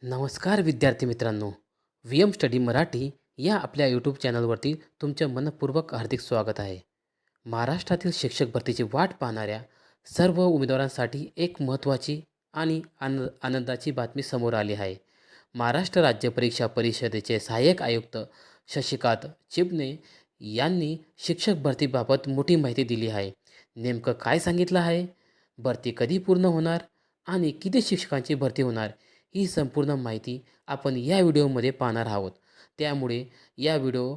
नमस्कार विद्यार्थी मित्रांनो, व्ही एम स्टडी मराठी या आपल्या यूट्यूब चॅनलवरती तुमचे मनपूर्वक हार्दिक स्वागत आहे. महाराष्ट्रातील शिक्षक भरतीची वाट पाहणाऱ्या सर्व उमेदवारांसाठी एक महत्त्वाची आणि आनंदाची बातमी समोर आली आहे. महाराष्ट्र राज्य परीक्षा परिषदेचे सहाय्यक आयुक्त शशिकांत चिबणे यांनी शिक्षक भरतीबाबत मोठी माहिती दिली आहे. नेमकं काय सांगितलं आहे? भरती कधी पूर्ण होणार आणि किती शिक्षकांची भरती होणार? ही संपूर्ण माहिती आपण या व्हिडिओमध्ये पाहणार आहोत. त्यामुळे या व्हिडिओ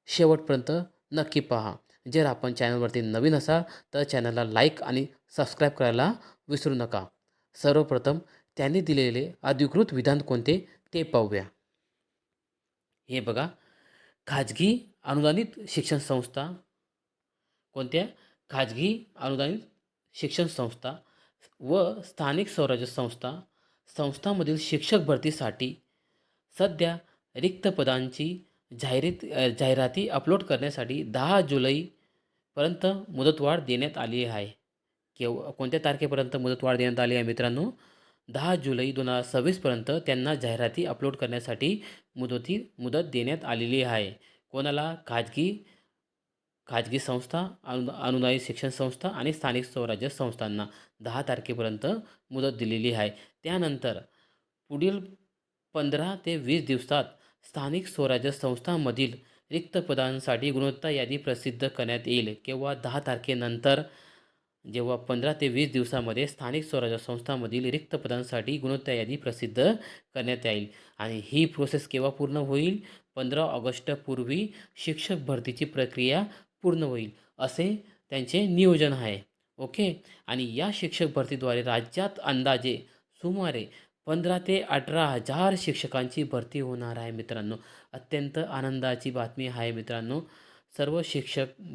शेवटपर्यंत नक्की पहा. जर आपण चॅनलवरती नवीन असाल तर चॅनलला लाईक आणि सबस्क्राईब करायला विसरू नका. सर्वप्रथम त्यांनी दिलेले अधिकृत विधान कोणते ते पाहूया. हे बघा, खाजगी अनुदानित शिक्षण संस्था, कोणत्या? खाजगी अनुदानित शिक्षण संस्था व स्थानिक स्वराज्य संस्थांमधील शिक्षक भरतीसाठी सध्या रिक्त पदांची जाहिराती अपलोड करण्यासाठी 10 जुलैपर्यंत मुदतवाढ देण्यात आली आहे. कोणत्या तारखेपर्यंत मुदतवाढ देण्यात आली आहे मित्रांनो? 10 जुलै 2026 पर्यंत त्यांना जाहिराती अपलोड करण्यासाठी मुदत देण्यात आलेली आहे. कोणाला? खाजगी संस्था, अनुदानित शिक्षण संस्था आणि स्थानिक स्वराज्य संस्थांना 10 तारखेपर्यंत मुदत दिलेली आहे. त्यानंतर पुढील 15 ते 20 दिवसात स्थानिक स्वराज्य संस्थांमधील रिक्त पदांसाठी गुणवत्ता यादी प्रसिद्ध करण्यात येईल. केव्हा? 10 तारखेनंतर, जेव्हा 15 ते 20 दिवसामध्ये स्थानिक स्वराज्य संस्थांमधील रिक्त पदांसाठी गुणवत्ता यादी प्रसिद्ध करण्यात येईल. आणि ही प्रोसेस केव्हा पूर्ण होईल? 15 ऑगस्टपूर्वी शिक्षक भरतीची प्रक्रिया पूर्ण होईल, असे त्यांचे नियोजन आहे. ओके. आणि या शिक्षक भरतीद्वारे राज्यात अंदाजे सुमारे 15 ते 18,000 शिक्षकांची भरती होणार आहे मित्रांनो. अत्यंत आनंदाची बातमी आहे मित्रांनो सर्व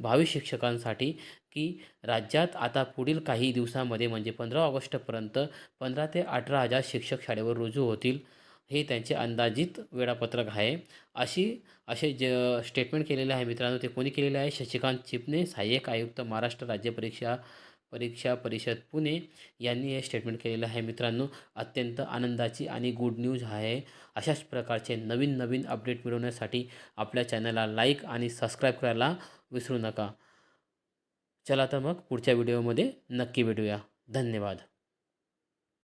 भावी शिक्षकांसाठी, की राज्यात आता पुढील काही दिवसामध्ये म्हणजे 15 ऑगस्टपर्यंत 15 ते 18,000 शिक्षक शाळेवर रुजू होतील. हे त्यांचे अंदाजित वेळापत्रक आहे. असे स्टेटमेंट केलेले आहे मित्रांनो. ते कोणी केलेले आहे? शशिकांत चिबणे, सहाय्यक आयुक्त, महाराष्ट्र राज्य परीक्षा परिषद पुणे यांनी हे स्टेटमेंट केलेलं आहे मित्रांनो. अत्यंत आनंदाची आणि गुड न्यूज आहे. अशाच प्रकारचे नवीन अपडेट मिळवण्यासाठी आपल्या चॅनलला लाईक आणि सबस्क्राईब करायला विसरू नका. चला तर मग पुढच्या व्हिडिओमध्ये नक्की भेटूया. धन्यवाद.